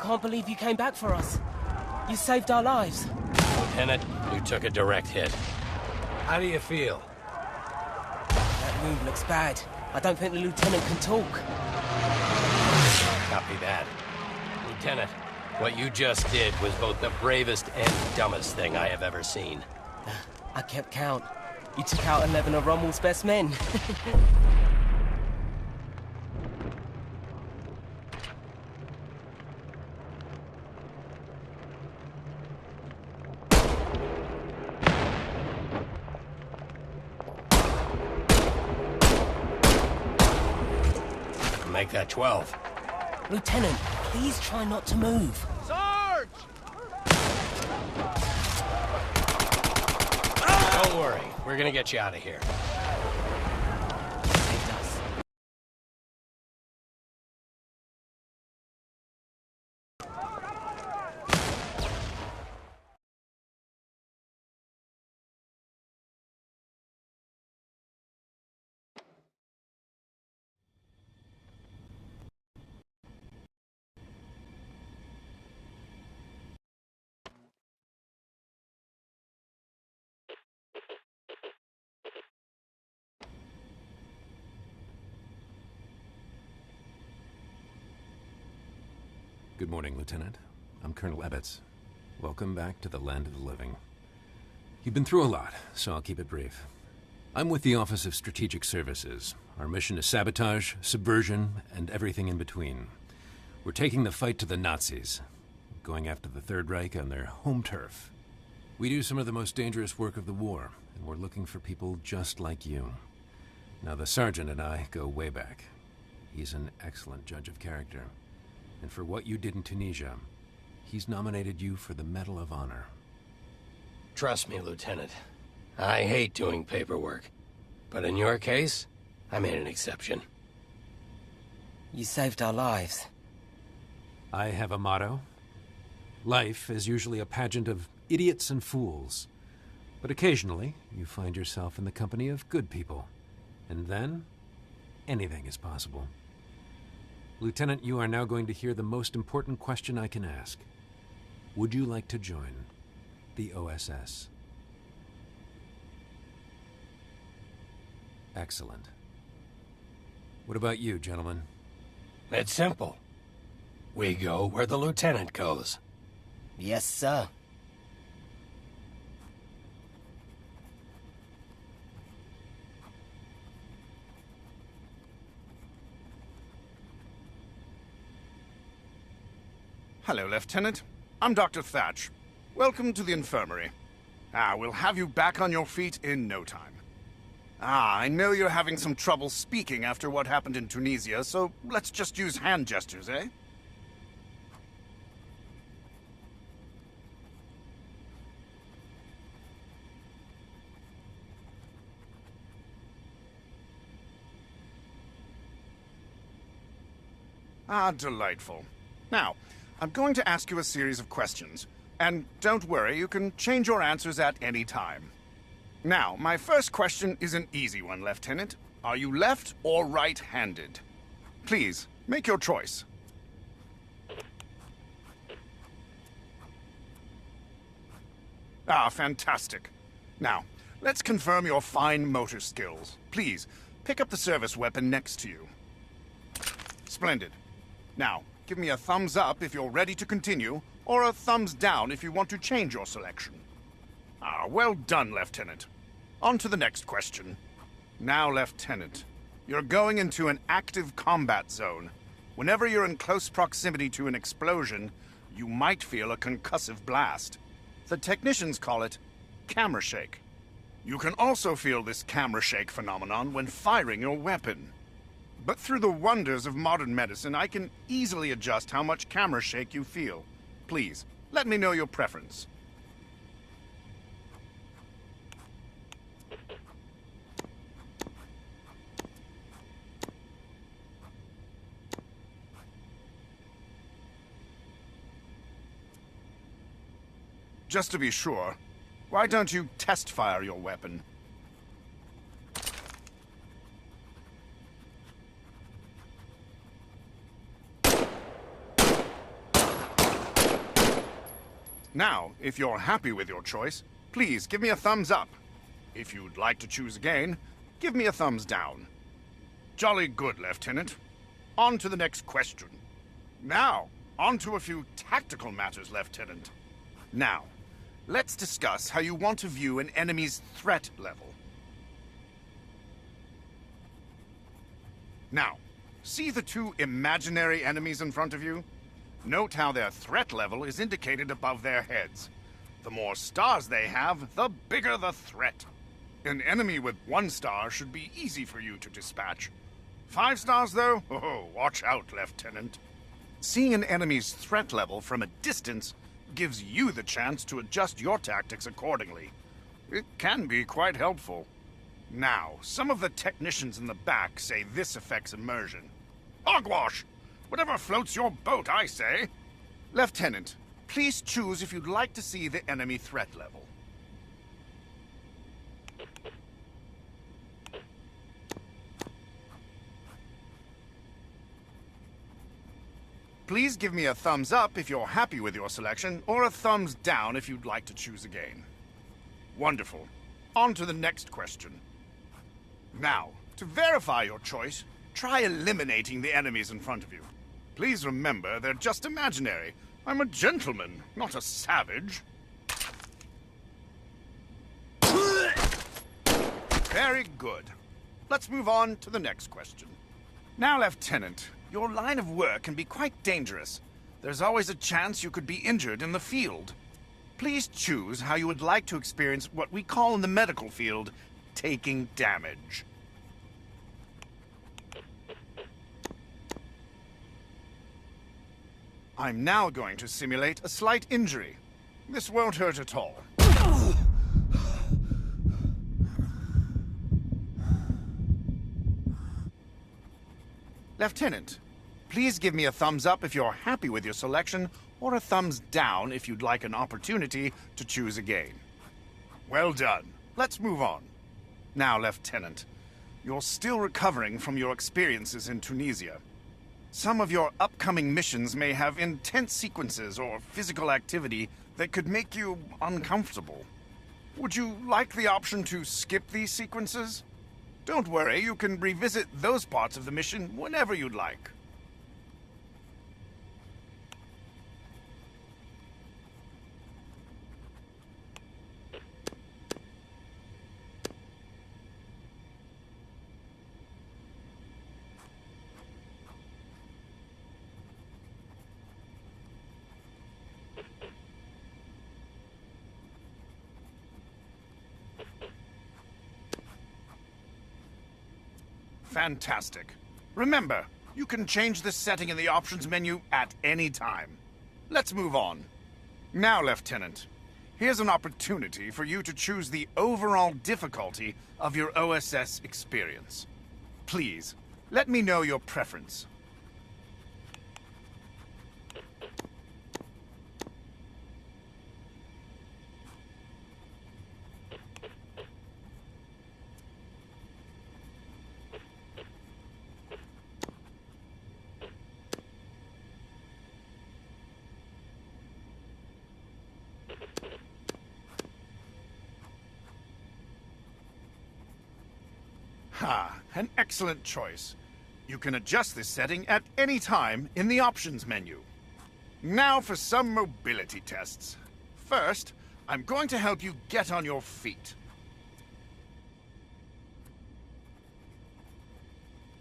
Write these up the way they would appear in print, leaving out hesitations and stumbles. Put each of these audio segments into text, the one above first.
can't believe you came back for us. You saved our lives. Lieutenant, you took a direct hit. How do you feel? That wound looks bad. I don't think the lieutenant can talk. Copy that. Lieutenant, what you just did was both the bravest and dumbest thing I have ever seen. I kept count. You took out 11 of Rommel's best men. Make that 12. Lieutenant, please try not to move. Sarge! Don't worry, we're gonna get you out of here. Saved us. Good morning, Lieutenant. I'm Colonel Ebbets. Welcome back to the land of the living. You've been through a lot, so I'll keep it brief. I'm with the Office of Strategic Services. Our mission is sabotage, subversion, and everything in between. We're taking the fight to the Nazis, going after the Third Reich on their home turf. We do some of the most dangerous work of the war, and we're looking for people just like you. Now, the Sergeant and I go way back. He's an excellent judge of character. And for what you did in Tunisia, he's nominated you for the Medal of Honor. Trust me, Lieutenant. I hate doing paperwork. But in your case, I made an exception. You saved our lives. I have a motto. Life is usually a pageant of idiots and fools. But occasionally, you find yourself in the company of good people. And then, anything is possible. Lieutenant, you are now going to hear the most important question I can ask. Would you like to join the OSS? Excellent. What about you, gentlemen? It's simple. We go where the Lieutenant goes. Yes, sir. Hello, Lieutenant. I'm Dr. Thatch. Welcome to the infirmary. We'll have you back on your feet in no time. I know you're having some trouble speaking after what happened in Tunisia, so let's just use hand gestures, eh? Delightful. Now, I'm going to ask you a series of questions. And don't worry, you can change your answers at any time. Now, my first question is an easy one, Lieutenant. Are you left or right-handed? Please, make your choice. Fantastic. Now, let's confirm your fine motor skills. Please, pick up the service weapon next to you. Splendid. Now, give me a thumbs up if you're ready to continue, or a thumbs down if you want to change your selection. Well done, Lieutenant. On to the next question. Now, Lieutenant, you're going into an active combat zone. Whenever you're in close proximity to an explosion, you might feel a concussive blast. The technicians call it camera shake. You can also feel this camera shake phenomenon when firing your weapon. But through the wonders of modern medicine, I can easily adjust how much camera shake you feel. Please, let me know your preference. Just to be sure, why don't you test fire your weapon? Now, if you're happy with your choice, please give me a thumbs up. If you'd like to choose again, give me a thumbs down. Jolly good, Lieutenant. On to the next question. Now, on to a few tactical matters, Lieutenant. Now, let's discuss how you want to view an enemy's threat level. Now, see the two imaginary enemies in front of you? Note how their threat level is indicated above their heads. The more stars they have, the bigger the threat. An enemy with 1 star should be easy for you to dispatch. 5 stars, though? Oh, watch out, Lieutenant. Seeing an enemy's threat level from a distance gives you the chance to adjust your tactics accordingly. It can be quite helpful. Now, some of the technicians in the back say this affects immersion. Hogwash! Whatever floats your boat, I say. Lieutenant, please choose if you'd like to see the enemy threat level. Please give me a thumbs up if you're happy with your selection, or a thumbs down if you'd like to choose again. Wonderful. On to the next question. Now, to verify your choice, try eliminating the enemies in front of you. Please remember, they're just imaginary. I'm a gentleman, not a savage. Very good. Let's move on to the next question. Now, Lieutenant, your line of work can be quite dangerous. There's always a chance you could be injured in the field. Please choose how you would like to experience what we call in the medical field taking damage. I'm now going to simulate a slight injury. This won't hurt at all. Lieutenant, please give me a thumbs up if you're happy with your selection, or a thumbs down if you'd like an opportunity to choose again. Well done. Let's move on. Now, Lieutenant, you're still recovering from your experiences in Tunisia. Some of your upcoming missions may have intense sequences or physical activity that could make you uncomfortable. Would you like the option to skip these sequences? Don't worry, you can revisit those parts of the mission whenever you'd like. Fantastic. Remember, you can change this setting in the options menu at any time. Let's move on. Now, Lieutenant, here's an opportunity for you to choose the overall difficulty of your OSS experience. Please, let me know your preference. An excellent choice. You can adjust this setting at any time in the options menu. Now for some mobility tests. First, I'm going to help you get on your feet.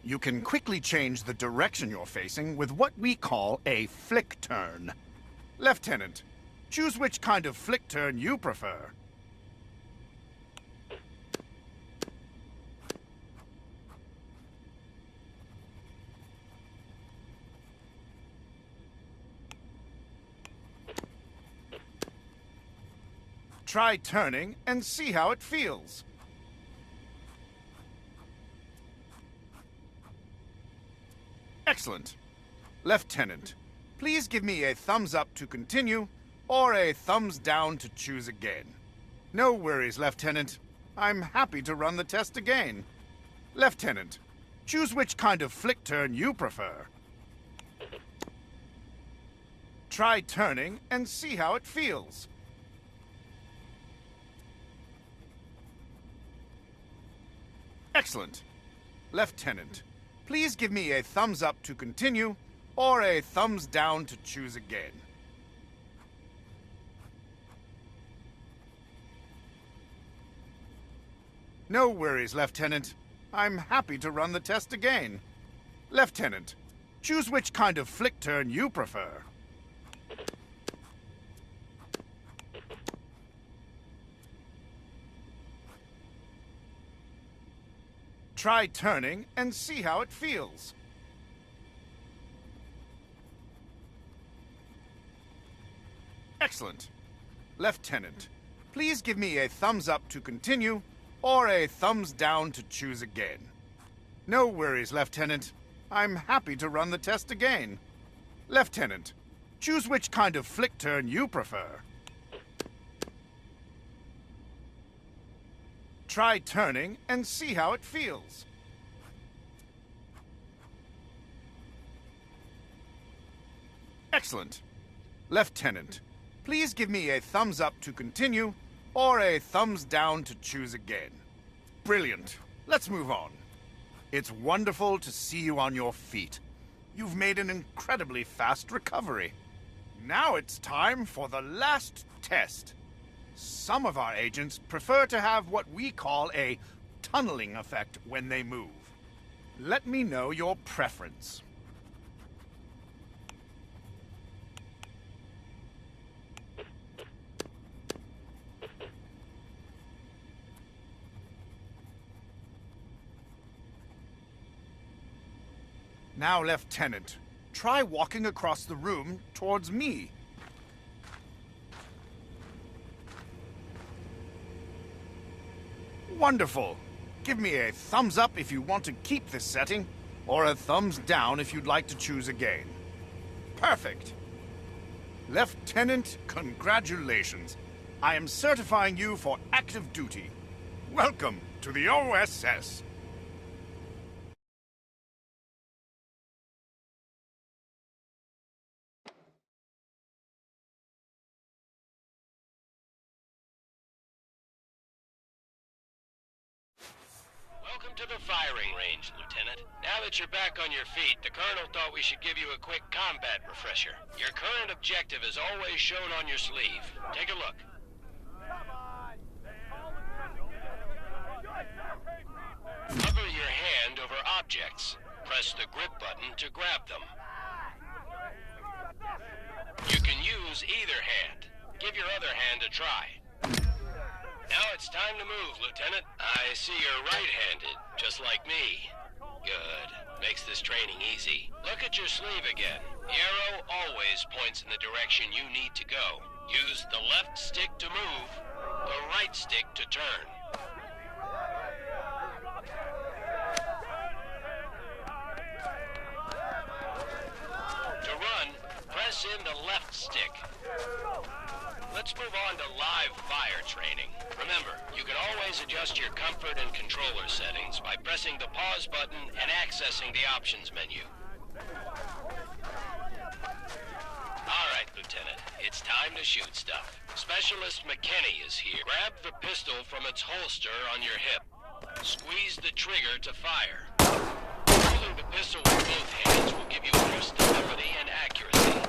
You can quickly change the direction you're facing with what we call a flick turn. Lieutenant, choose which kind of flick turn you prefer. Try turning and see how it feels. Excellent. Lieutenant, please give me a thumbs up to continue, or a thumbs down to choose again. No worries, Lieutenant. I'm happy to run the test again. Lieutenant, choose which kind of flick turn you prefer. Try turning and see how it feels. Excellent. Lieutenant, please give me a thumbs up to continue, or a thumbs down to choose again. No worries, Lieutenant. I'm happy to run the test again. Lieutenant, choose which kind of flick turn you prefer. Try turning and see how it feels. Excellent. Lieutenant, please give me a thumbs up to continue, or a thumbs down to choose again. No worries, Lieutenant. I'm happy to run the test again. Lieutenant, choose which kind of flick turn you prefer. Try turning and see how it feels. Excellent. Lieutenant, please give me a thumbs up to continue, or a thumbs down to choose again. Brilliant. Let's move on. It's wonderful to see you on your feet. You've made an incredibly fast recovery. Now it's time for the last test. Some of our agents prefer to have what we call a tunneling effect when they move. Let me know your preference. Now, Lieutenant, try walking across the room towards me. Wonderful. Give me a thumbs up if you want to keep this setting, or a thumbs down if you'd like to choose again. Perfect. Lieutenant, congratulations. I am certifying you for active duty. Welcome to the OSS. Welcome to the firing range, Lieutenant. Now that you're back on your feet, the Colonel thought we should give you a quick combat refresher. Your current objective is always shown on your sleeve. Take a look. Hover your hand over objects. Press the grip button to grab them. You can use either hand. Give your other hand a try. Now it's time to move, Lieutenant. I see you're right-handed, just like me. Good. Makes this training easy. Look at your sleeve again. The arrow always points in the direction you need to go. Use the left stick to move, the right stick to turn. To run, press in the left stick. Let's move on to live fire training. Remember, you can always adjust your comfort and controller settings by pressing the pause button and accessing the options menu. All right, Lieutenant, it's time to shoot stuff. Specialist McKinney is here. Grab the pistol from its holster on your hip. Squeeze the trigger to fire. Holding the pistol with both hands will give you more stability and accuracy.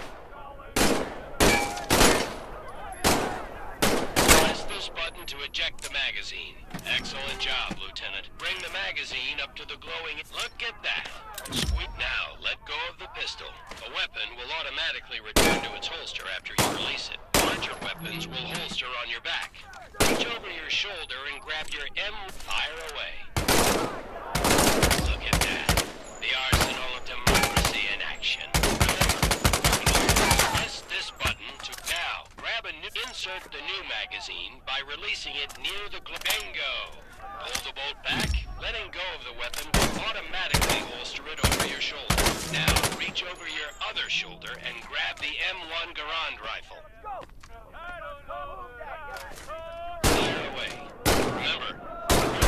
Button to eject the magazine. Excellent job, Lieutenant. Bring the magazine up to the glowing... Look at that. Squeak now. Let go of the pistol. The weapon will automatically return to its holster after you release it. Larger weapons will holster on your back. Reach over your shoulder and grab your M. Fire away. Look at that. The arsenal of democracy in action. Press this button to now. Grab a new... Insert the new magazine by releasing it near the bingo. Pull the bolt back. Letting go of the weapon will automatically holster it over your shoulder. Now reach over your other shoulder and grab the M1 Garand rifle. Fire away. Remember,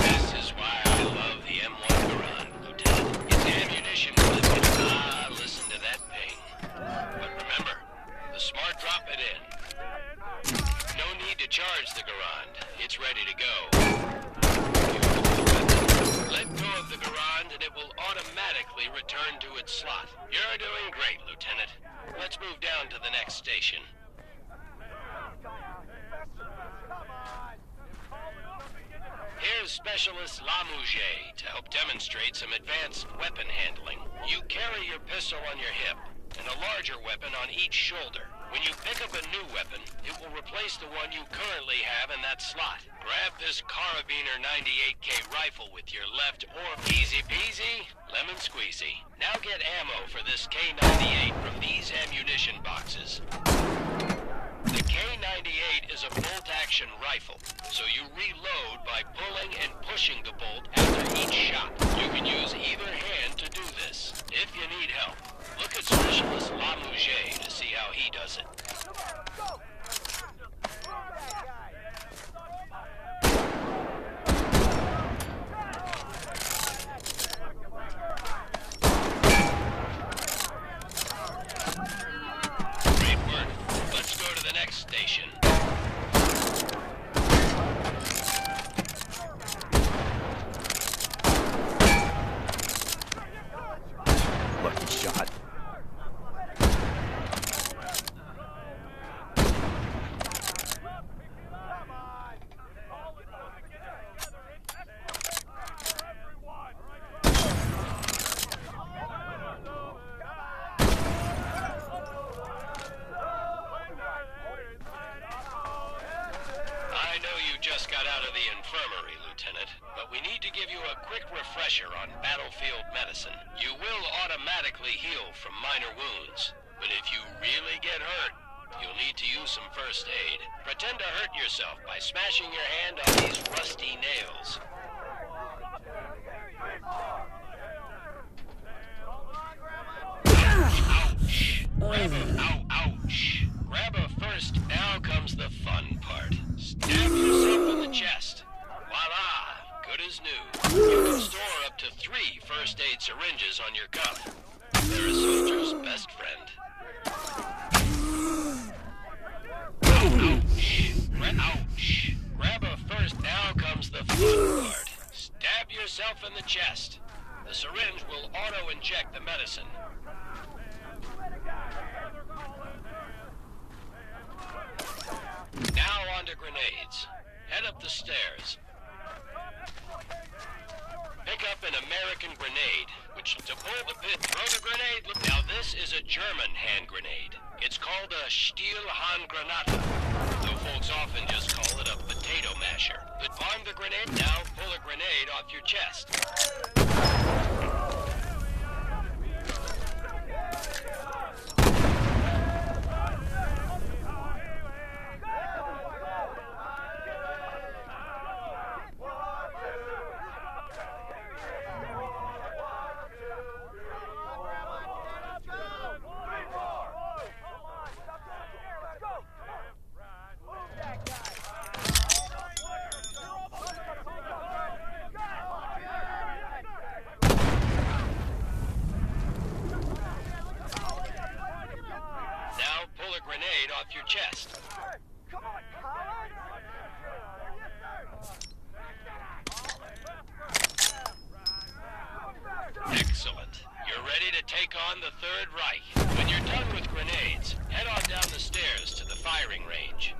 this is why I love the M1 Garand, Lieutenant. It's ammunition clip. Ah, listen to that ping. But remember, the smart drop it in. No need to charge the Garand. It's ready to Specialist Lamouche to help demonstrate some advanced weapon handling. You carry your pistol on your hip and a larger weapon on each shoulder. When you pick up a new weapon, it will replace the one you currently have in that slot. Grab this Carabiner 98K rifle with your left or easy peasy, lemon squeezy. Now get ammo for this K98 from these ammunition boxes. The K98 is a bolt-action rifle, so you reload by pulling and pushing the bolt after each shot. You can use either hand to do this. If you need help, look at Specialist Lamouche to see how he does it. Great work. Let's go to the next station. Lucky shot. I know you just got out of the infirmary, Lieutenant, but we need to give you a quick refresher on battlefield medicine. You will automatically heal from minor wounds, but if you really get hurt, you'll need to use some first aid. Pretend to hurt yourself by smashing your hand on these rusty nails. Ouch! Ouch! Grab a first. Now comes the fun part. Stab yourself in the chest. Voila! Good as new. You can store up to 3 first aid syringes on your cuff. They're a soldier's best friend. Ouch! Grab a first. Now comes the fun part. Stab yourself in the chest. The syringe will auto-inject the medicine. Now on to grenades. Head up the stairs. Pick up an American grenade, which to pull the pin, throw the grenade. Look, now this is a German hand grenade. It's called a Stielhandgranate, though folks often just call it a potato masher. But arm the grenade, now pull a grenade off your chest. Off your chest. Excellent. You're ready to take on the Third Reich. When you're done with grenades, head on down the stairs to the firing range.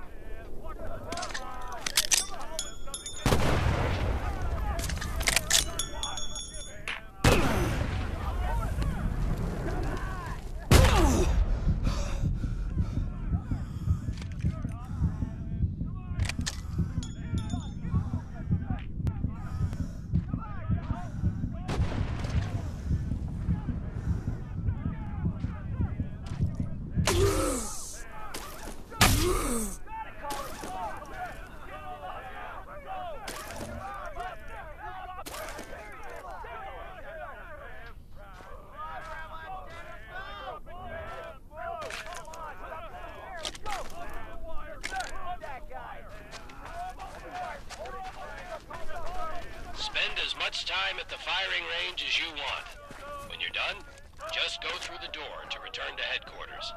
Time at the firing range as you want. When you're done, just go through the door to return to headquarters.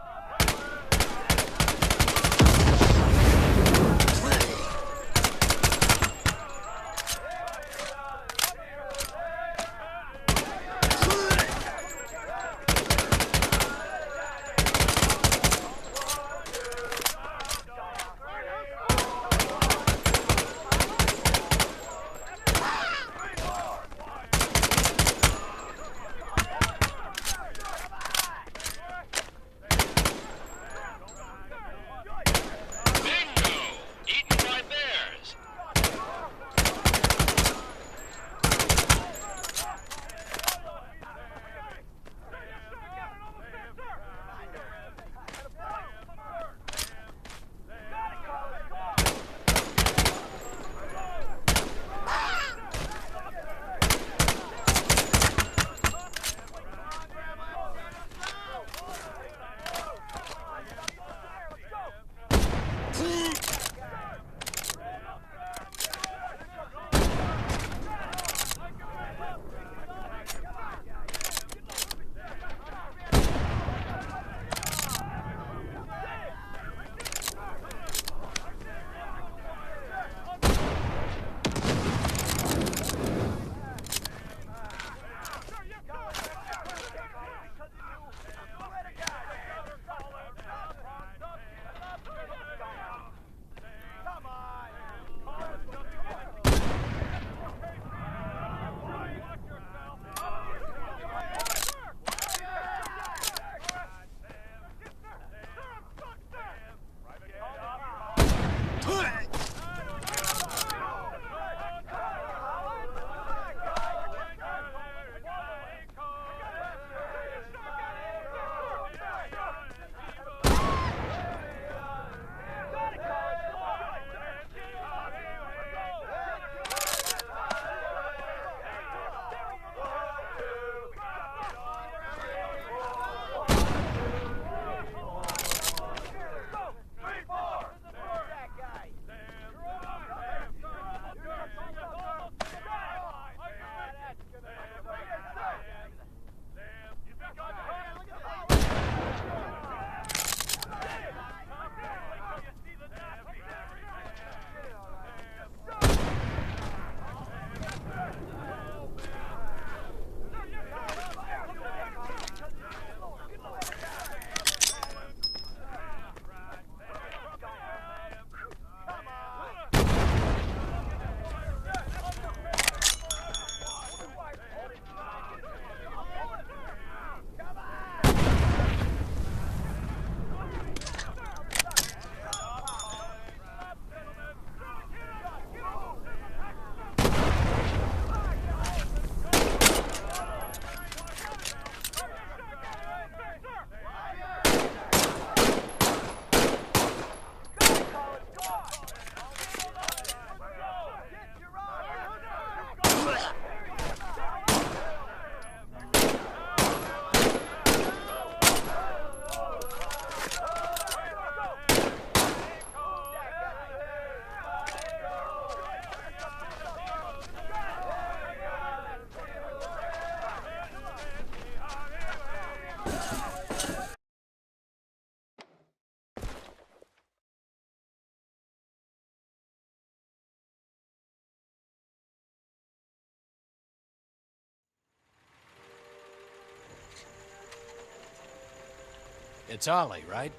It's Ollie, right?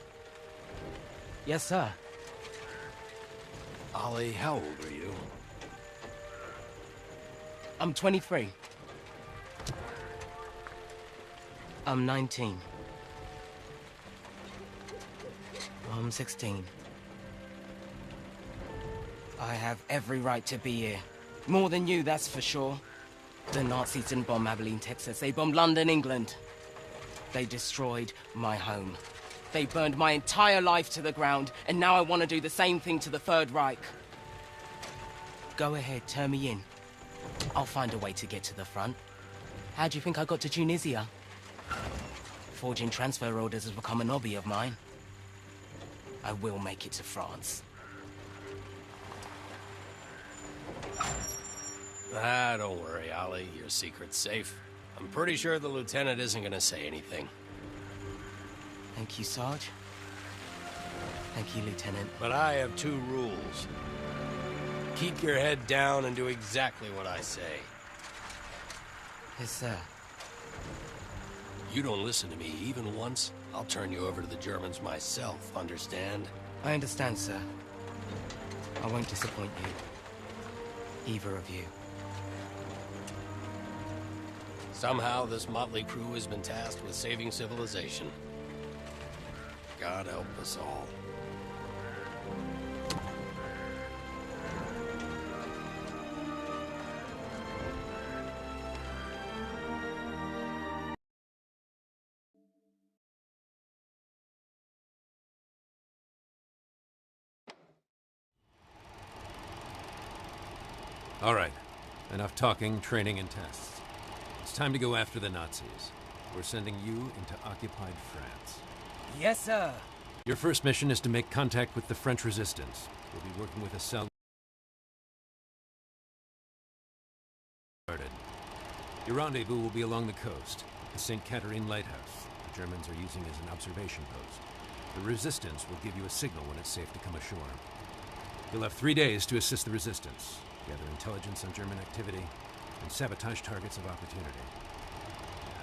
Yes, sir. Ollie, how old are you? I'm 23. I'm 19. I'm 16. I have every right to be here. More than you, that's for sure. The Nazis didn't bomb Abilene, Texas. They bombed London, England. They destroyed my home. They burned my entire life to the ground, and now I want to do the same thing to the Third Reich. Go ahead, turn me in. I'll find a way to get to the front. How do you think I got to Tunisia? Forging transfer orders has become an hobby of mine. I will make it to France. Don't worry, Ollie. Your secret's safe. I'm pretty sure the lieutenant isn't gonna say anything. Thank you, Sarge. Thank you, Lieutenant. But I have 2 rules. Keep your head down and do exactly what I say. Yes, sir. You don't listen to me even once, I'll turn you over to the Germans myself, understand? I understand, sir. I won't disappoint you. Either of you. Somehow this motley crew has been tasked with saving civilization. God help us all. All right. Enough talking, training, and tests. It's time to go after the Nazis. We're sending you into occupied France. Yes, sir. Your first mission is to make contact with the French resistance. We'll be working with a cell. Your rendezvous will be along the coast, the St. Catherine Lighthouse. The Germans are using it as an observation post. The resistance will give you a signal when it's safe to come ashore. You'll have 3 days to assist the resistance, gather intelligence on German activity, and sabotage targets of opportunity.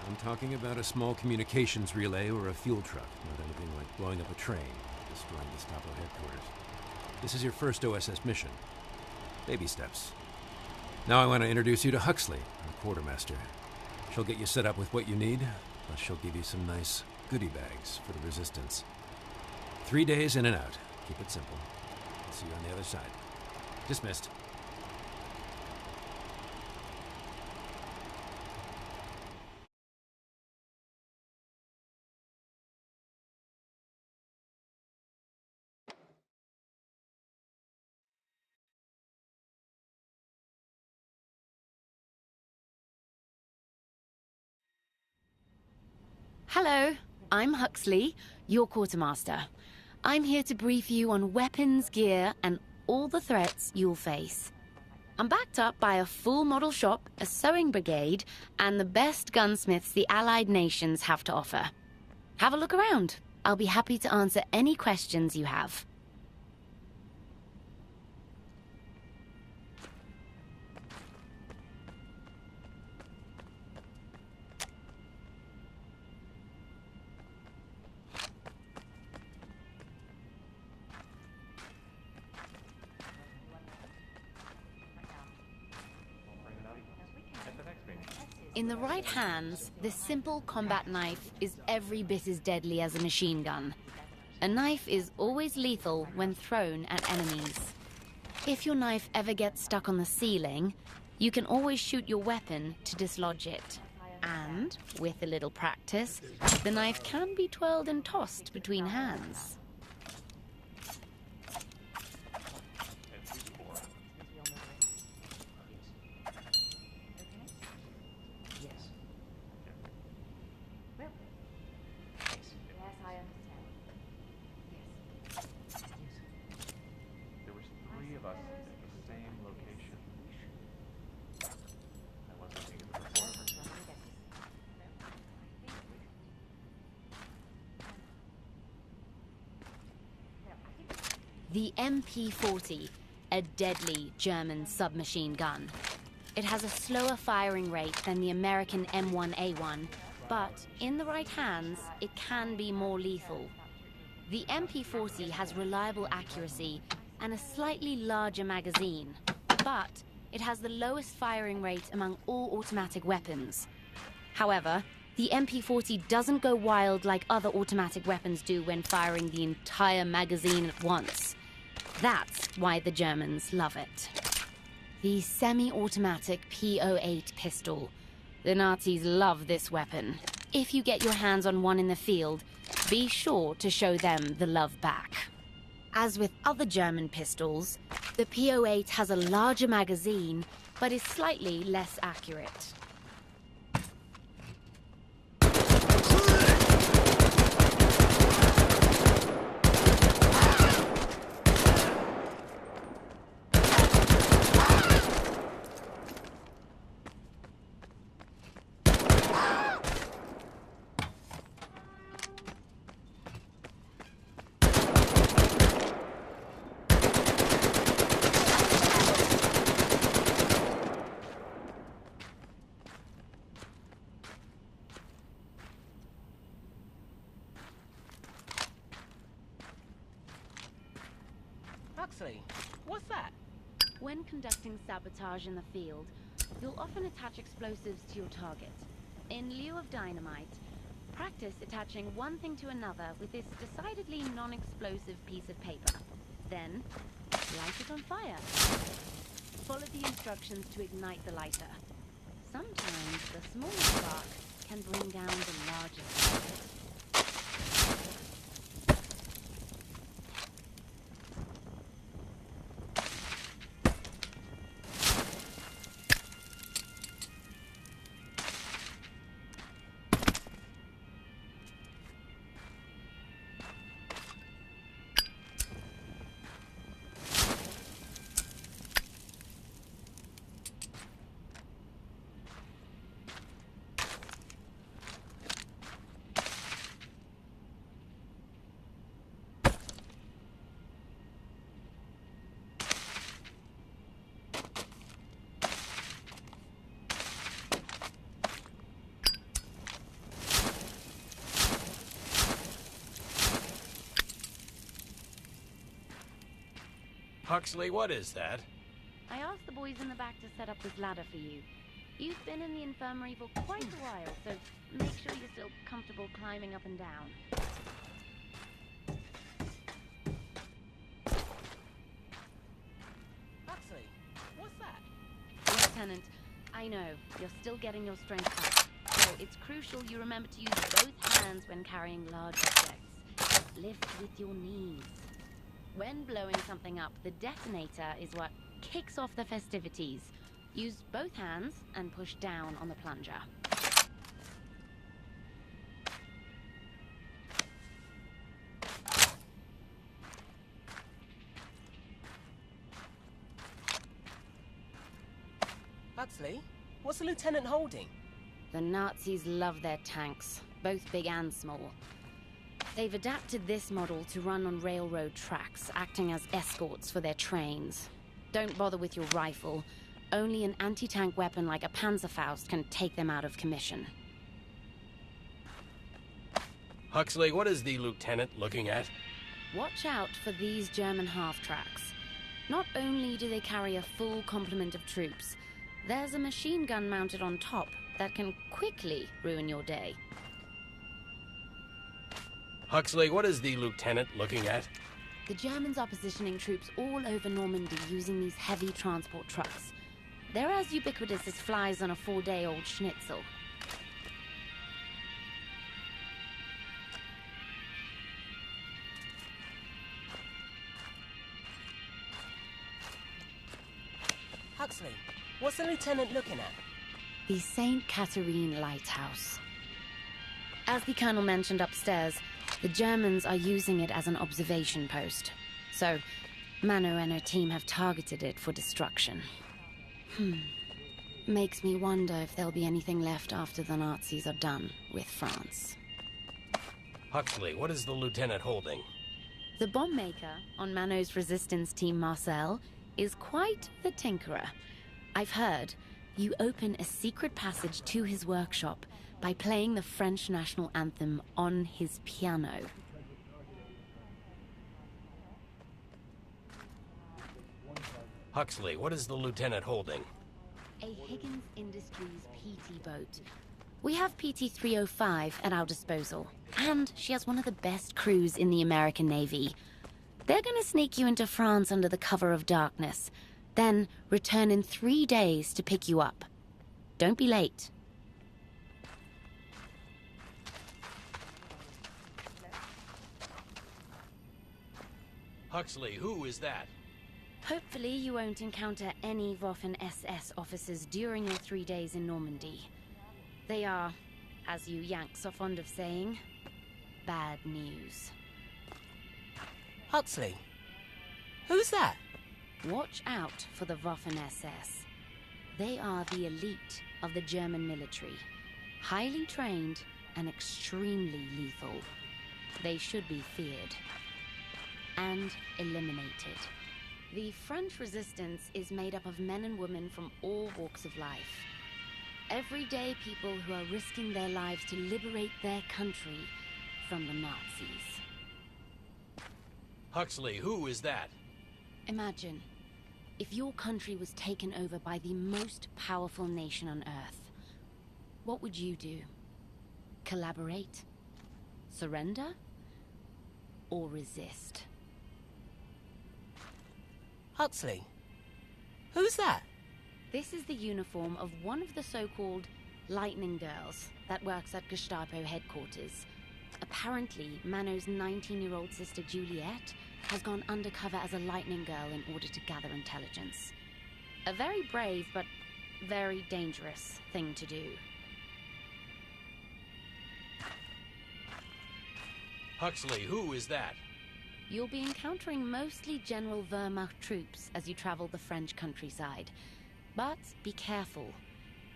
I'm talking about a small communications relay or a fuel truck, not anything like blowing up a train or destroying Gestapo headquarters. This is your first OSS mission. Baby steps. Now I want to introduce you to Huxley, our quartermaster. She'll get you set up with what you need, plus she'll give you some nice goodie bags for the resistance. 3 days in and out. Keep it simple. I'll see you on the other side. Dismissed. Hello, I'm Huxley, your quartermaster. I'm here to brief you on weapons, gear, and all the threats you'll face. I'm backed up by a full model shop, a sewing brigade, and the best gunsmiths the Allied nations have to offer. Have a look around. I'll be happy to answer any questions you have. In the right hands, this simple combat knife is every bit as deadly as a machine gun. A knife is always lethal when thrown at enemies. If your knife ever gets stuck on the ceiling, you can always shoot your weapon to dislodge it. And, with a little practice, the knife can be twirled and tossed between hands. The MP-40, a deadly German submachine gun. It has a slower firing rate than the American M1A1, But in the right hands, it can be more lethal. The MP40 has reliable accuracy and a slightly larger magazine, but it has the lowest firing rate among all automatic weapons. However, the MP40 doesn't go wild like other automatic weapons do when firing the entire magazine at once. That's why the Germans love it. The semi-automatic P08 pistol. The Nazis love this weapon. If you get your hands on one in the field, be sure to show them the love back. As with other German pistols, the P08 has a larger magazine, but is slightly less accurate. Huxley, what's that? When conducting sabotage in the field, you'll often attach explosives to your target. In lieu of dynamite, practice attaching one thing to another with this decidedly non-explosive piece of paper. Then, light it on fire. Follow the instructions to ignite the lighter. Sometimes the small spark can bring down the largest target. Huxley, what is that? I asked the boys in the back to set up this ladder for you. You've been in the infirmary for quite a while, so make sure you're still comfortable climbing up and down. Huxley, what's that? Lieutenant, I know, you're still getting your strength up, so it's crucial you remember to use both hands when carrying large objects. Lift with your knees. When blowing something up, the detonator is what kicks off the festivities. Use both hands and push down on the plunger. Huxley, what's the lieutenant holding? The Nazis love their tanks, both big and small. They've adapted this model to run on railroad tracks, acting as escorts for their trains. Don't bother with your rifle. Only an anti-tank weapon like a Panzerfaust can take them out of commission. Huxley, what is the lieutenant looking at? Watch out for these German half-tracks. Not only do they carry a full complement of troops, there's a machine gun mounted on top that can quickly ruin your day. Huxley, what is the lieutenant looking at? The Germans are positioning troops all over Normandy using these heavy transport trucks. They're as ubiquitous as flies on a 4-day-old schnitzel. Huxley, what's the lieutenant looking at? The St. Catherine Lighthouse. As the colonel mentioned upstairs, the Germans are using it as an observation post. So, Mano and her team have targeted it for destruction. Makes me wonder if there'll be anything left after the Nazis are done with France. Huxley, what is the lieutenant holding? The bomb maker on Mano's resistance team, Marcel, is quite the tinkerer. I've heard You open a secret passage to his workshop by playing the French national anthem on his piano. Huxley, what is the lieutenant holding? A Higgins Industries PT boat. We have PT 305 at our disposal, and she has one of the best crews in the American Navy. They're gonna sneak you into France under the cover of darkness, then return in 3 days to pick you up. Don't be late. Huxley, who is that? Hopefully you won't encounter any Waffen-SS officers during your 3 days in Normandy. They are, as you Yanks are fond of saying, bad news. Huxley, who's that? Watch out for the Waffen-SS. They are the elite of the German military, highly trained and extremely lethal. They should be feared and eliminated. The French resistance is made up of men and women from all walks of life. Everyday people who are risking their lives to liberate their country from the Nazis. Huxley, who is that? Imagine if your country was taken over by the most powerful nation on Earth. What would you do? Collaborate? Surrender? Or resist? Huxley, who's that? This is the uniform of one of the so-called Lightning Girls that works at Gestapo headquarters. Apparently, Mano's 19-year-old sister Juliet has gone undercover as a Lightning Girl in order to gather intelligence. A very brave, but very dangerous thing to do. Huxley, who is that? You'll be encountering mostly General Wehrmacht troops as you travel the French countryside. But be careful.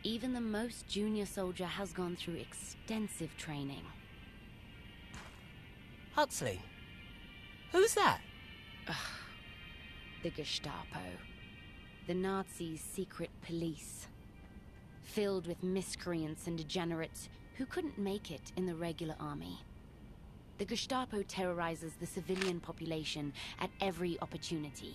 Even the most junior soldier has gone through extensive training. Huxley, who's that? The Gestapo. The Nazis' secret police. Filled with miscreants and degenerates who couldn't make it in the regular army. The Gestapo terrorizes the civilian population at every opportunity.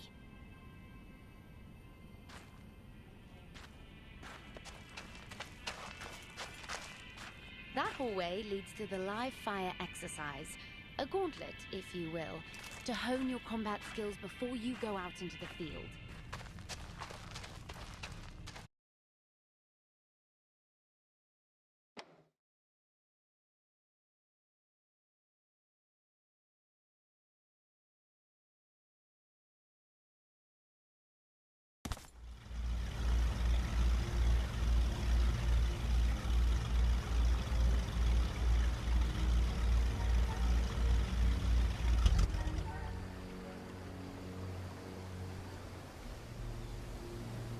That hallway leads to the live fire exercise, a gauntlet, if you will, to hone your combat skills before you go out into the field.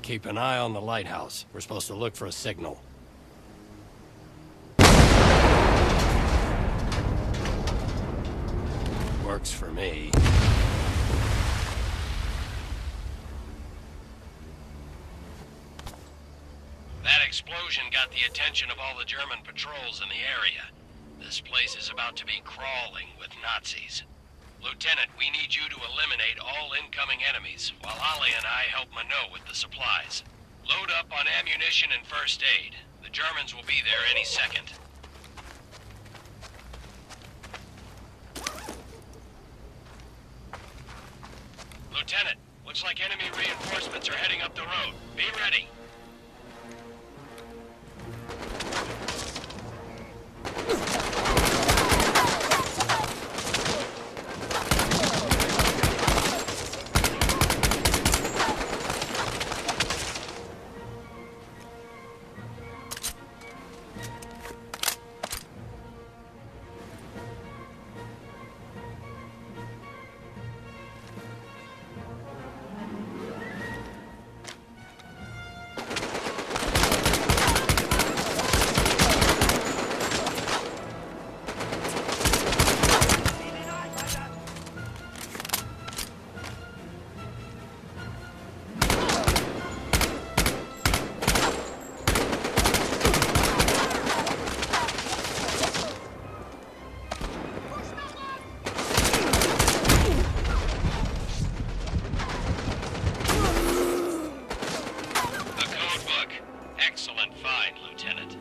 Keep an eye on the lighthouse. We're supposed to look for a signal. Works for me. That explosion got the attention of all the German patrols in the area. This place is about to be crawling with Nazis. Lieutenant, we need you to eliminate all incoming enemies, while Ali and I help Minot with the supplies. Load up on ammunition and first aid. The Germans will be there any second. Lieutenant, looks like enemy reinforcements are heading up the road. Be ready. find, Lieutenant.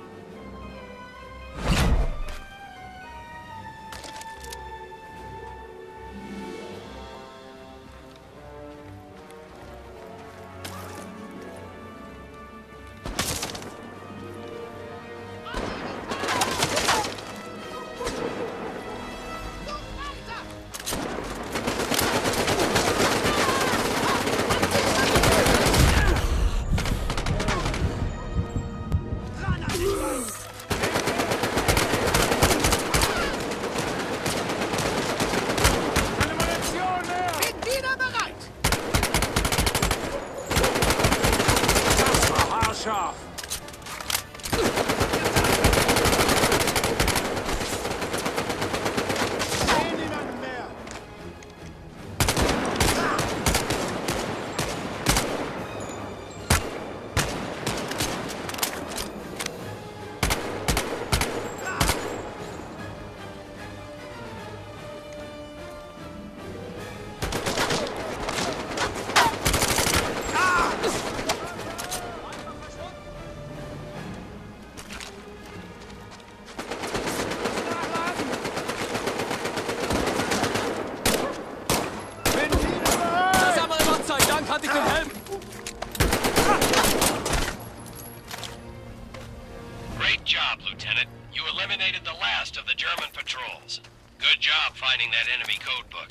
Great job, Lieutenant. You eliminated the last of the German patrols. Good job finding that enemy code book.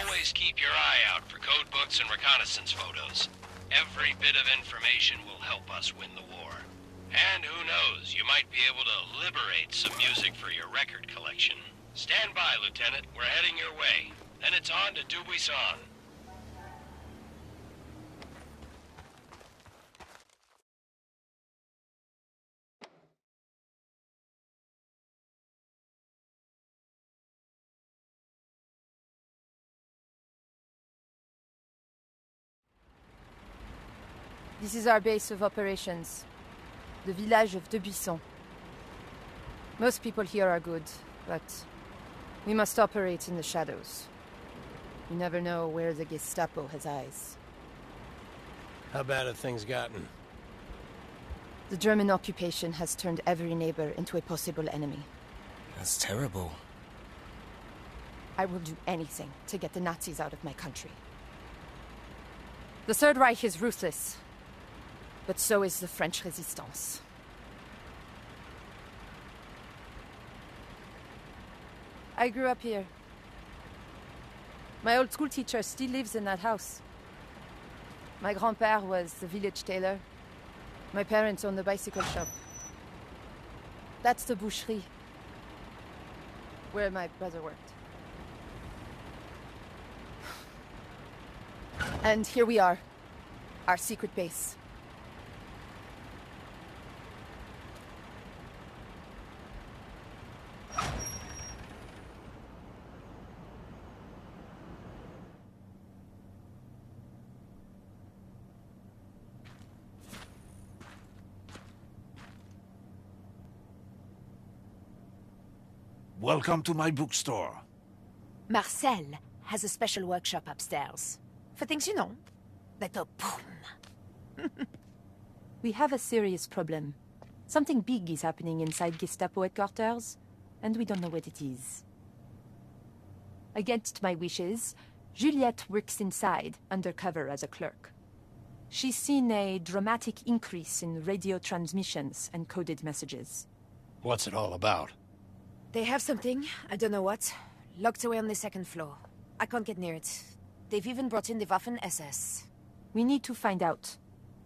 Always keep your eye out for code books and reconnaissance photos. Every bit of information will help us win the war. And who knows, you might be able to liberate some music for your record collection. Stand by, Lieutenant. We're heading your way. Then it's on to Dubuisson. This is our base of operations, the village of Dubuisson. Most people here are good, but we must operate in the shadows. You never know where the Gestapo has eyes. How bad have things gotten? The German occupation has turned every neighbor into a possible enemy. That's terrible. I will do anything to get the Nazis out of my country. The Third Reich is ruthless, but so is the French resistance. I grew up here. My old school teacher still lives in that house. My grand-père was the village tailor. My parents owned the bicycle shop. That's the boucherie, where my brother worked. And here we are, our secret base. Welcome to my bookstore. Marcel has a special workshop upstairs. For things you know, that go boom. We have a serious problem. Something big is happening inside Gestapo headquarters, and we don't know what it is. Against my wishes, Juliette works inside, undercover as a clerk. She's seen a dramatic increase in radio transmissions and coded messages. What's it all about? They have something, I don't know what, locked away on the second floor. I can't get near it. They've even brought in the Waffen-SS. We need to find out,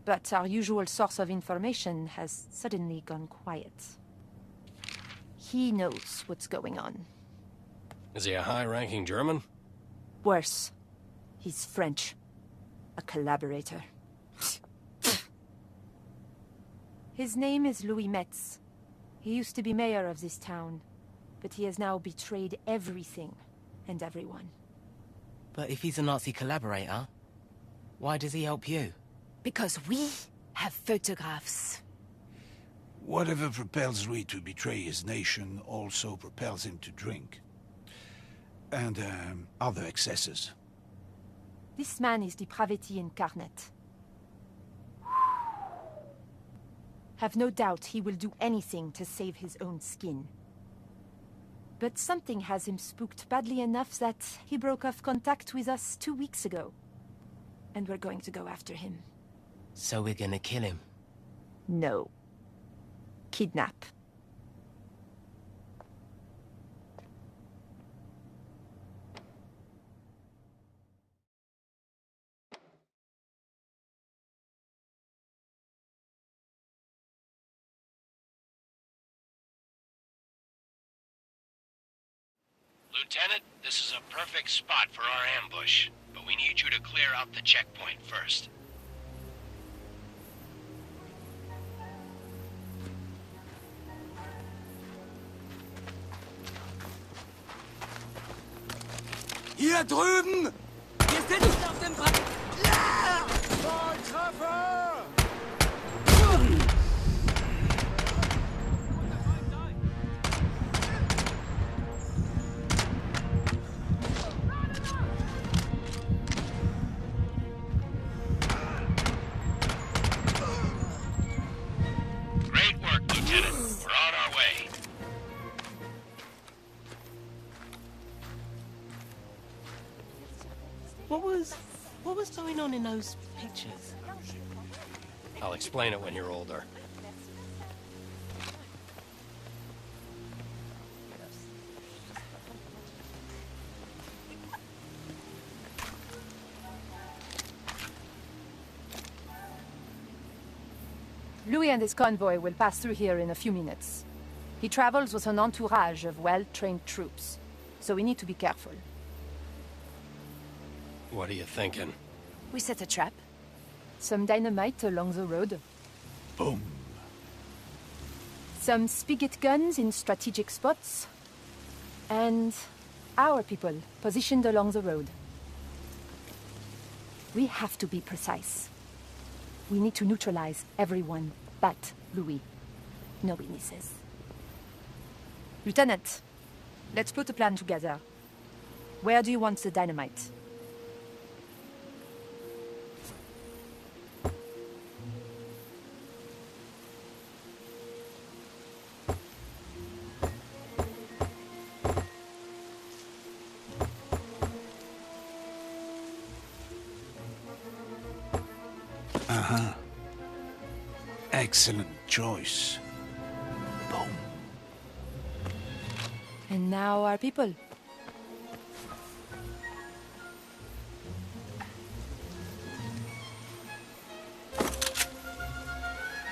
but our usual source of information has suddenly gone quiet. He knows what's going on. Is he a high-ranking German? Worse, he's French. A collaborator. His name is Louis Metz. He used to be mayor of this town, but he has now betrayed everything and everyone. But if he's a Nazi collaborator, why does he help you? Because we have photographs. Whatever propels Louis to betray his nation also propels him to drink. And other excesses. This man is depravity incarnate. Have no doubt he will do anything to save his own skin. But something has him spooked badly enough that he broke off contact with us 2 weeks ago. And we're going to go after him. So we're gonna kill him? No. Kidnap. Lieutenant, this is a perfect spot for our ambush, but we need you to clear out the checkpoint first. Hier drüben! Wir sind nicht auf dem Brett! Ja! Volltreffer! Great work, Lieutenant. We're on our way. What was going on in those pictures? I'll explain it when you're older. Louis and his convoy will pass through here in a few minutes. He travels with an entourage of well-trained troops, so we need to be careful. What are you thinking? We set a trap. Some dynamite along the road. Boom. Some spigot guns in strategic spots. And our people positioned along the road. We have to be precise. We need to neutralize everyone but Louis. No witnesses. Lieutenant, let's put a plan together. Where do you want the dynamite? Excellent choice. Boom. And now our people.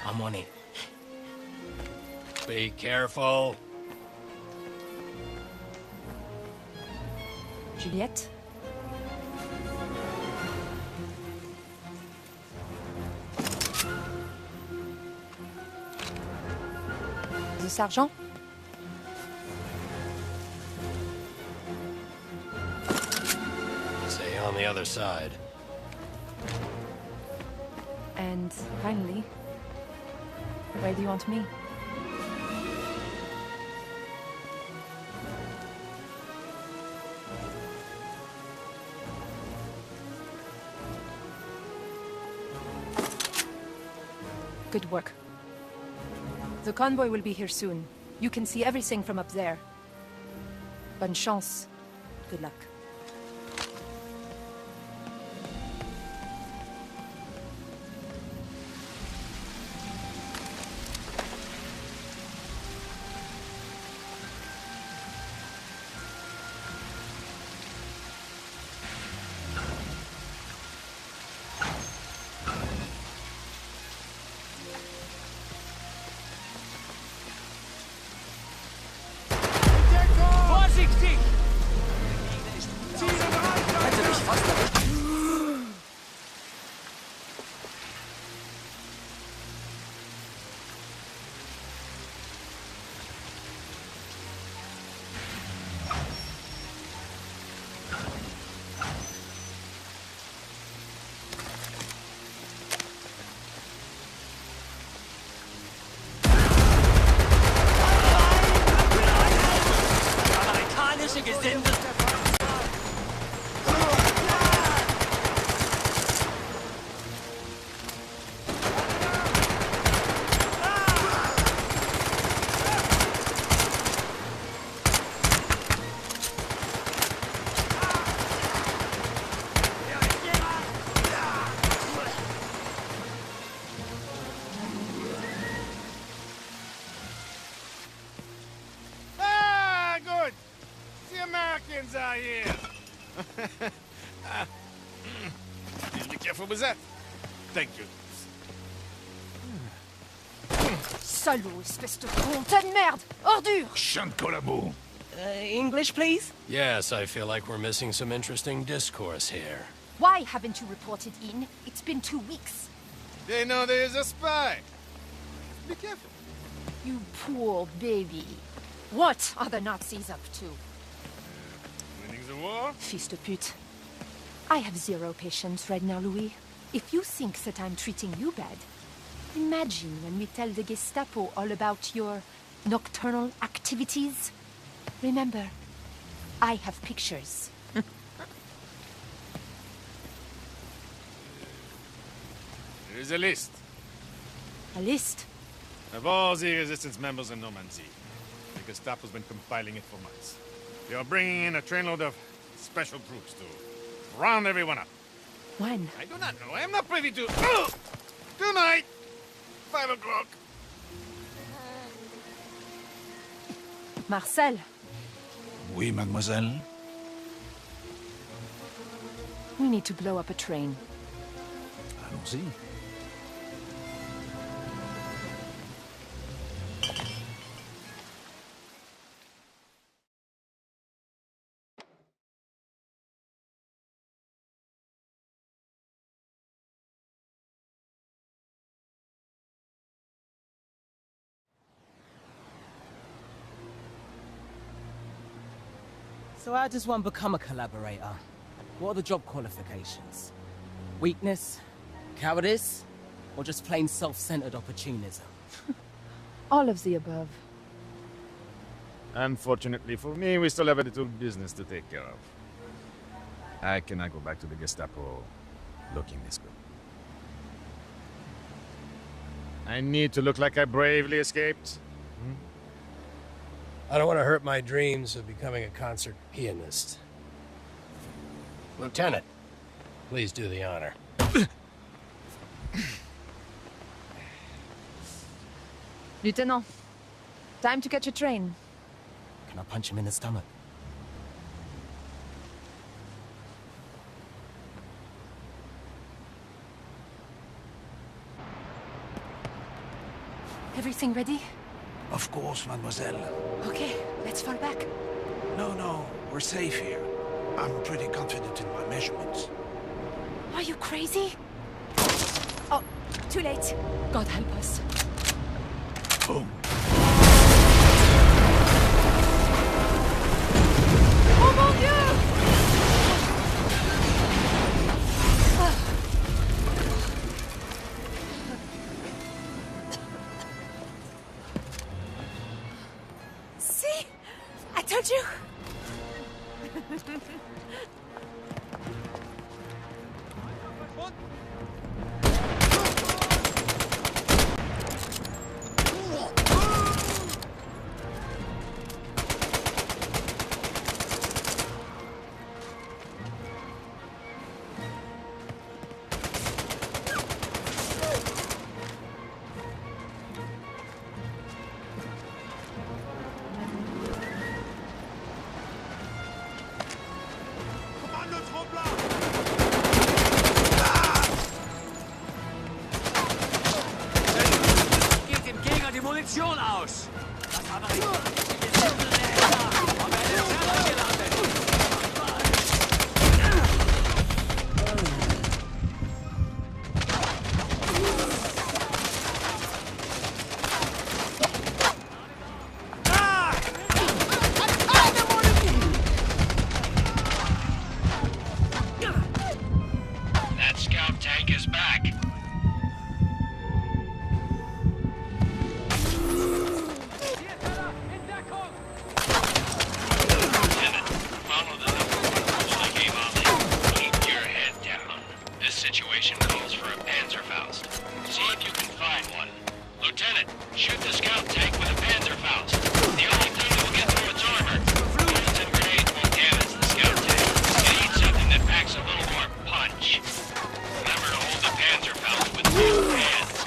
I'm on it. Be careful. Juliette? The sergeant? Stay on the other side. And finally, where do you want me? Good work. The convoy will be here soon. You can see everything from up there. Bonne chance. Good luck. Vorsichtig! Americans are here! Please be careful with that. Thank you. Salaud, espèce de con, tas de merde! Ordure! Chien de collabo. English, please? Yes, I feel like we're missing some interesting discourse here. Why haven't you reported in? It's been 2 weeks. They know there is a spy. Be careful. You poor baby. What are the Nazis up to? Winning the war? Fils de pute. I have zero patience right now, Louis. If you think that I'm treating you bad, imagine when we tell the Gestapo all about your nocturnal activities. Remember, I have pictures. There is a list A list? of all the resistance members in Normandy. The Gestapo's been compiling it for months. They are bringing in a trainload of special troops to round everyone up. When? I do not know. I am not privy to... Tonight! 5 o'clock. Marcel, Oui, mademoiselle. we need to blow up a train. Allons-y. So how does one become a collaborator? What are the job qualifications? Weakness? Cowardice? Or just plain self-centered opportunism? All of the above. Unfortunately for me, we still have a little business to take care of. I cannot go back to the Gestapo looking this good. I need to look like I bravely escaped. I don't want to hurt my dreams of becoming a concert pianist. Lieutenant, please do the honor. Lieutenant, time to catch a train. Can I punch him in the stomach? Everything ready? Of course, mademoiselle. Okay, let's fall back. No, we're safe here. I'm pretty confident in my measurements. Are you crazy? Oh, too late. God help us. Boom. Oh mon Dieu! See? I told you! Geht dem Gegner die Munition aus! Das haben wir nicht. Wir sind näher da. Aber er ist schneller gelandet. That scout tank is back. Lieutenant, follow the #1 rule I gave Ali. Keep your head down. This situation calls for a Panzerfaust. See if you can find one. Lieutenant, shoot the scout tank with a Panzerfaust. The only thing that will get through its armor. Bullets and grenades won't damage the scout tank. You need something that packs a little more punch. Remember to hold the Panzerfaust with both hands.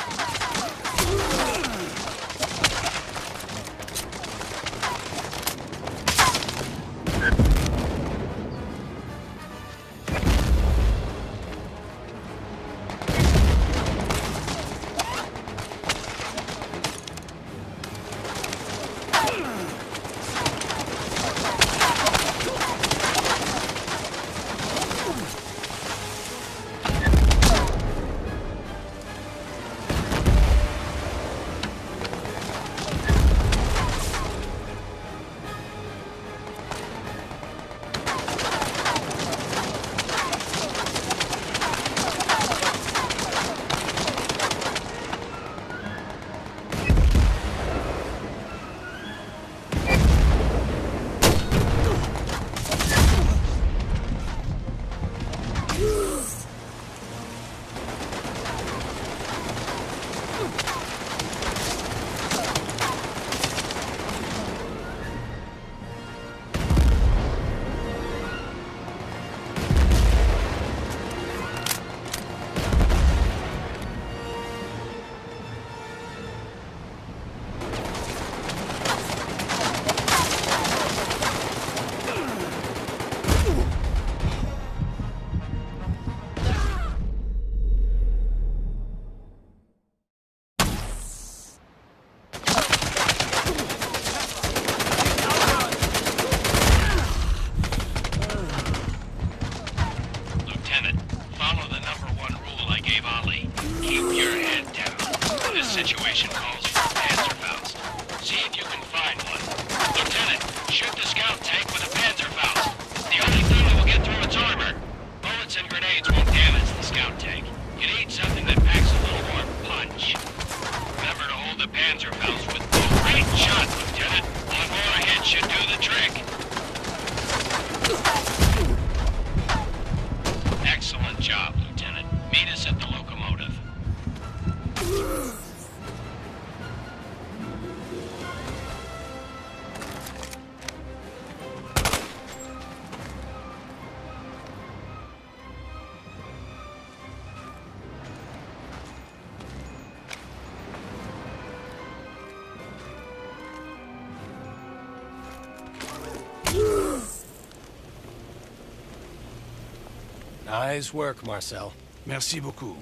Nice work, Marcel. Merci beaucoup.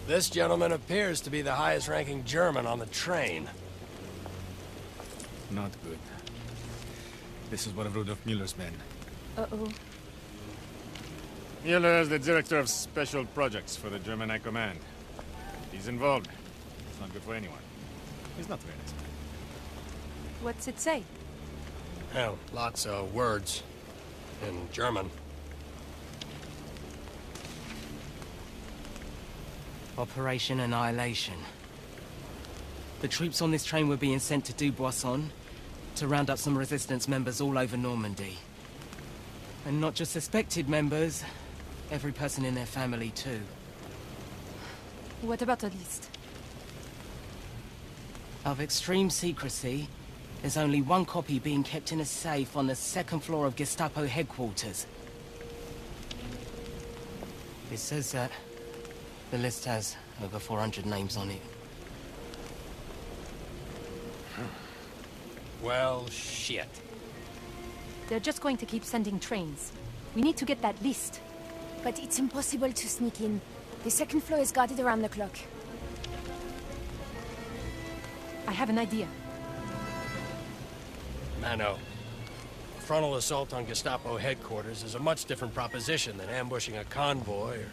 This gentleman appears to be the highest-ranking German on the train. Not good. This is one of Rudolf Müller's men. Uh-oh. Müller is the director of special projects for the German High Command. He's involved. It's not good for anyone. He's not very nice. What's it say? Well, lots of words in German. Operation Annihilation. The troops on this train were being sent to Dubuisson to round up some resistance members all over Normandy. And not just suspected members, every person in their family too. What about a list? Of extreme secrecy, there's only one copy being kept in a safe on the second floor of Gestapo headquarters. It says that the list has over 400 names on it. Well, shit. They're just going to keep sending trains. We need to get that list. But it's impossible to sneak in. The second floor is guarded around the clock. I have an idea. Mano, a frontal assault on Gestapo headquarters is a much different proposition than ambushing a convoy or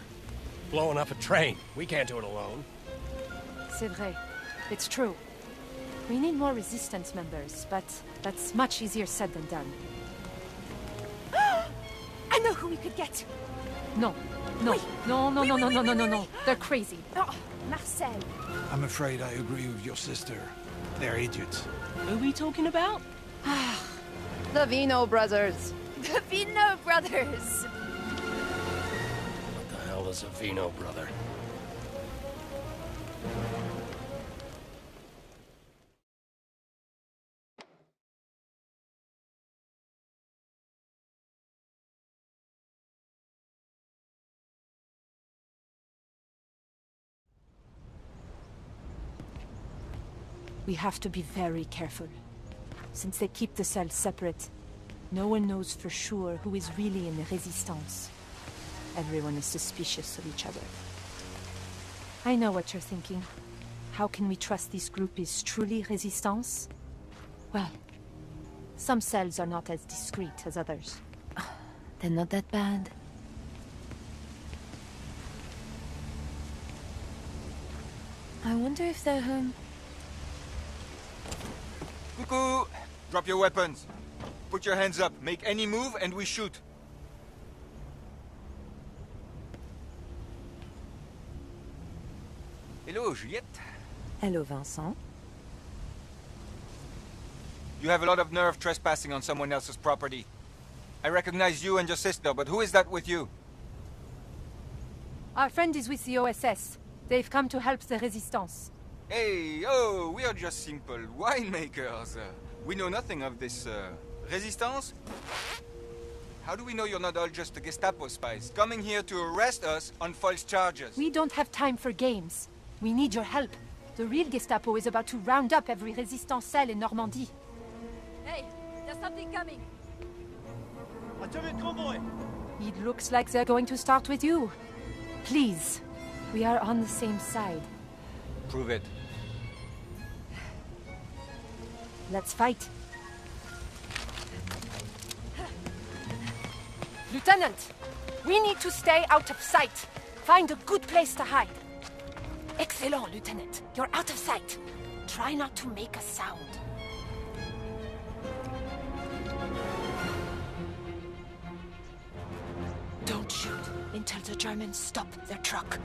blowing up a train. We can't do it alone. C'est vrai. It's true. We need more resistance members, but that's much easier said than done. I know who we could get. No. No. Oui. No, no, Oui, no, oui, no, oui, no, oui, no, oui, no, no. oui. They're crazy. Oh, Marcel. I'm afraid I agree with your sister. They're idiots. Who are we talking about? The Vino brothers. The Vino brothers. What the hell is a Vino brother? We have to be very careful. Since they keep the cells separate, no one knows for sure who is really in the Resistance. Everyone is suspicious of each other. I know what you're thinking. How can we trust this group is truly Resistance? Well, some cells are not as discreet as others. They're not that bad. I wonder if they're home. Cuckoo! Drop your weapons. Put your hands up. Make any move and we shoot. Hello, Juliette. Hello, Vincent. You have a lot of nerve trespassing on someone else's property. I recognize you and your sister, but who is that with you? Our friend is with the OSS. They've come to help the Resistance. Hey, oh, we are just simple winemakers. We know nothing of this, Resistance? How do we know you're not all just the Gestapo spies, coming here to arrest us on false charges? We don't have time for games. We need your help. The real Gestapo is about to round up every Resistance cell in Normandy. Hey, there's something coming. It looks like they're going to start with you. Please, we are on the same side. Prove it. Let's fight. Lieutenant, we need to stay out of sight. Find a good place to hide. Excellent, Lieutenant. You're out of sight. Try not to make a sound. Don't shoot until the Germans stop their truck.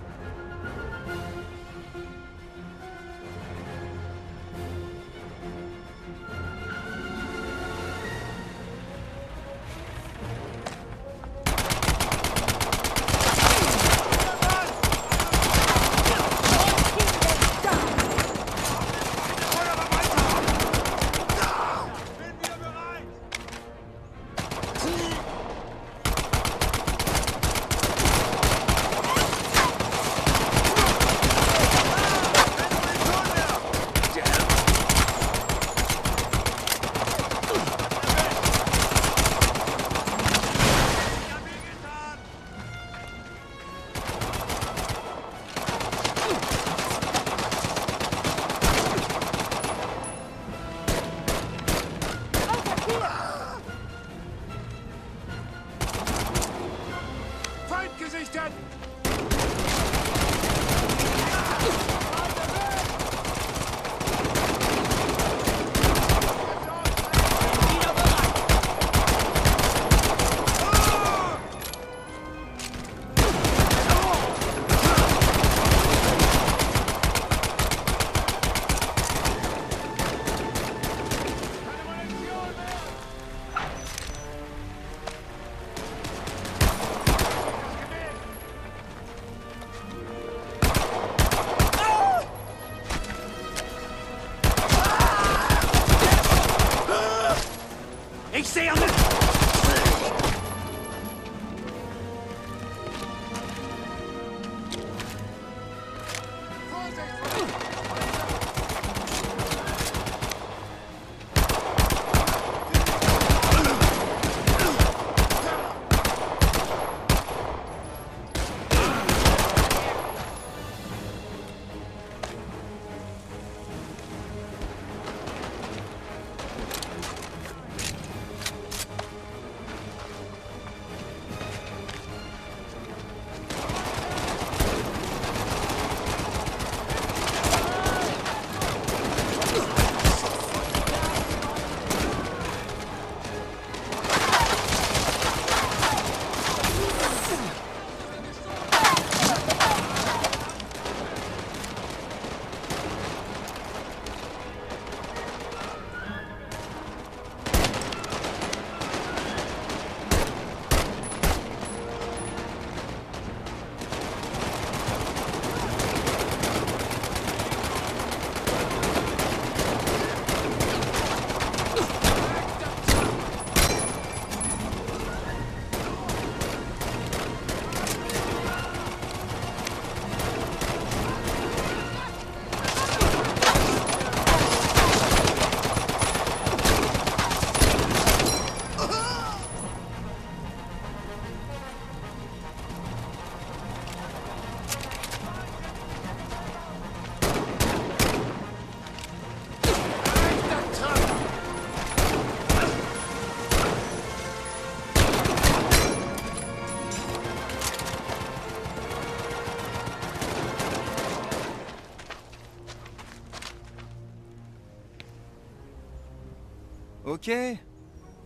Okay,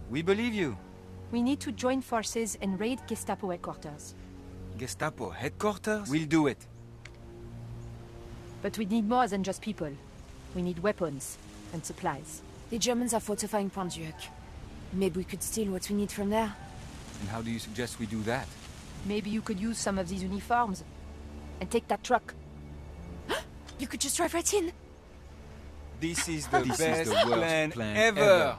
we believe you. We need to join forces and raid Gestapo headquarters. Gestapo headquarters? We'll do it. But we need more than just people. We need weapons and supplies. The Germans are fortifying Pontduc. Maybe we could steal what we need from there. And how do you suggest we do that? Maybe you could use some of these uniforms and take that truck. You could just drive right in. This is the best plan ever.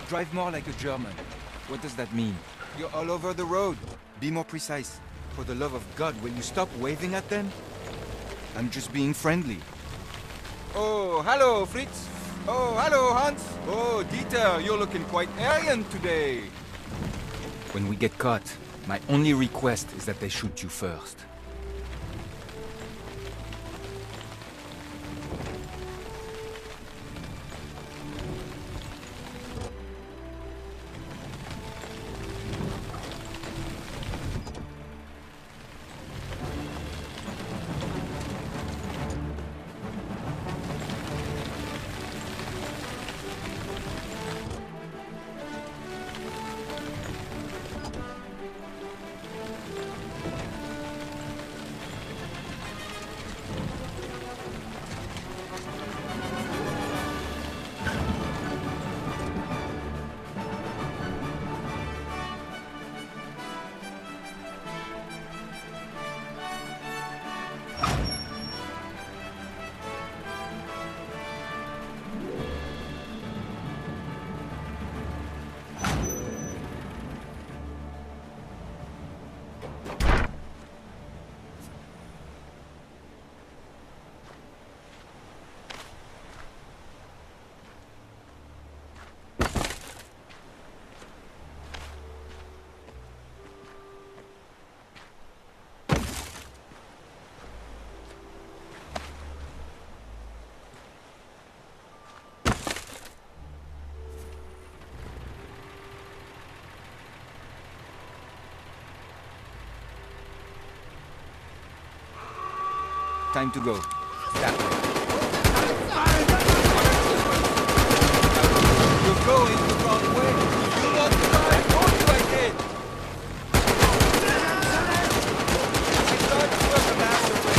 Drive more like a German. What does that mean? You're all over the road. Be more precise. For the love of God, will you stop waving at them? I'm just being friendly. Oh, hello, Fritz. Oh, hello, Hans. Oh, Dieter, you're looking quite Aryan today. When we get caught, my only request is that they shoot you first. Time to go. That way. You're going the wrong way. You want to die? I told you I did. I thought you were the master way.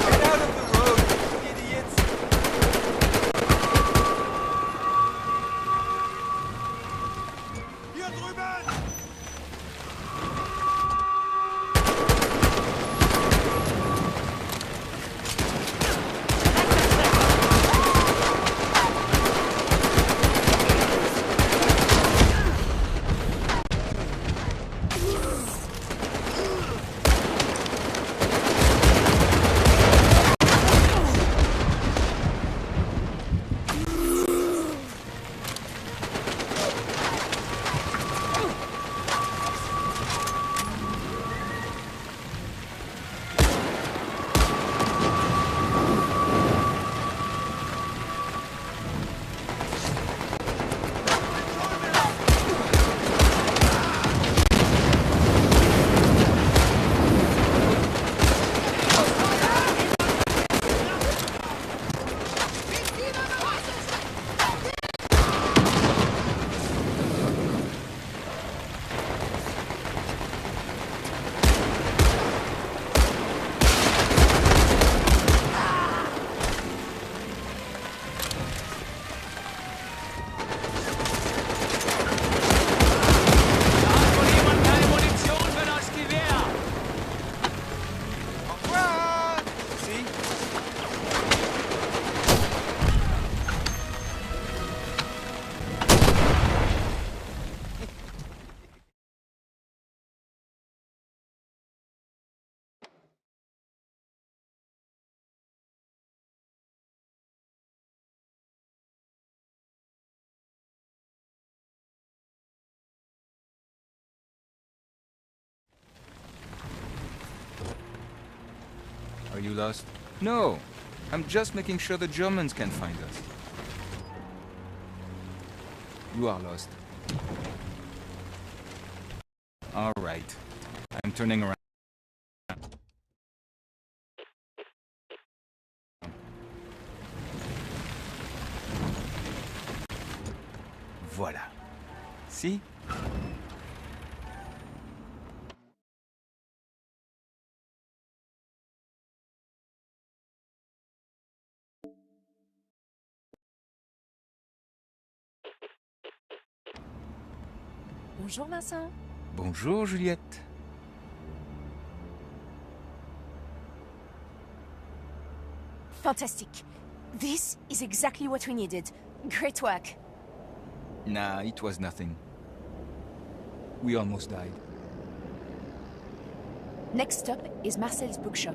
Get out of the road, idiots. Are you lost? No! I'm just making sure the Germans can find us. You are lost. All right. I'm turning around. Voilà. See? Bonjour, Vincent. Bonjour, Juliette. Fantastic. This is exactly what we needed. Great work. Nah, it was nothing. We almost died. Next stop is Marcel's bookshop.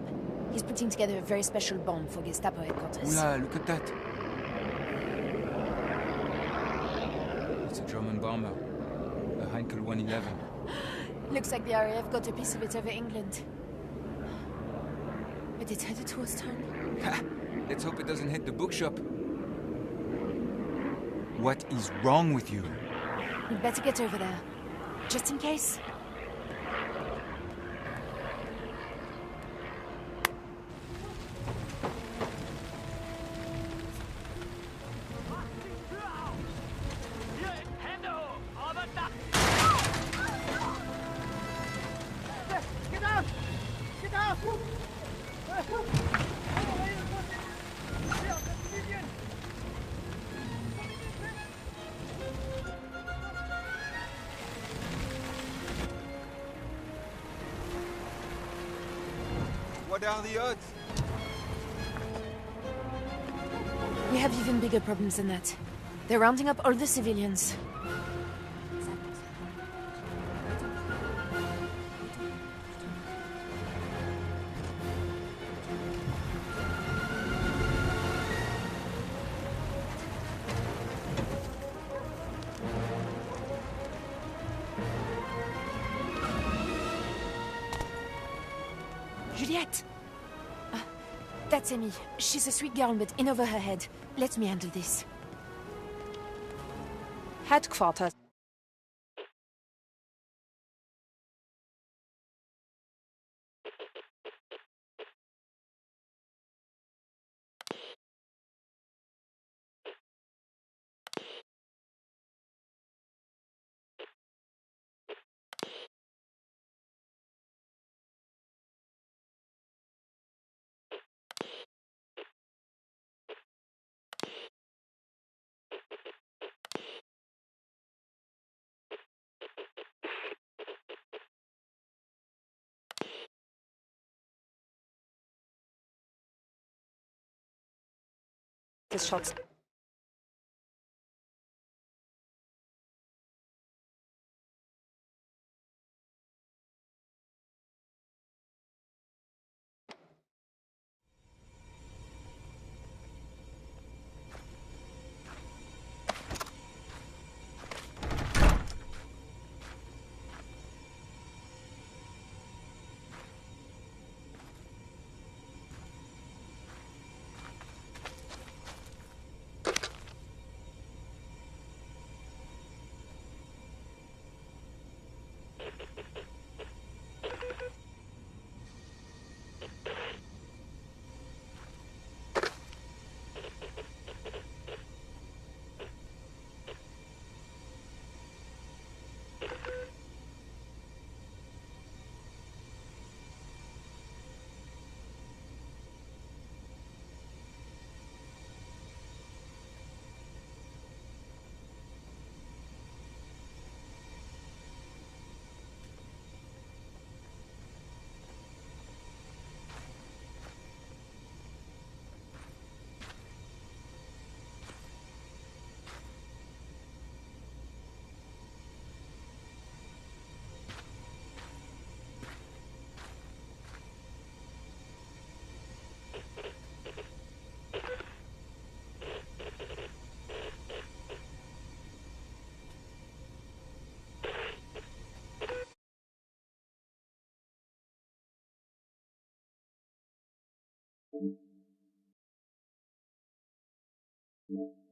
He's putting together a very special bomb for Gestapo headquarters. Oula, look at that. It's a German bomber. A Heinkel 111. Looks like the RAF got a piece of it over England. But it's headed towards town. Ha! Let's hope it doesn't hit the bookshop. What is wrong with you? We'd better get over there. Just in case. What are the odds? We have even bigger problems than that. They're rounding up all the civilians. Juliette! That's Amy. She's a sweet girl, but in over her head. Let me handle this. Headquarters. Shots. Thank you.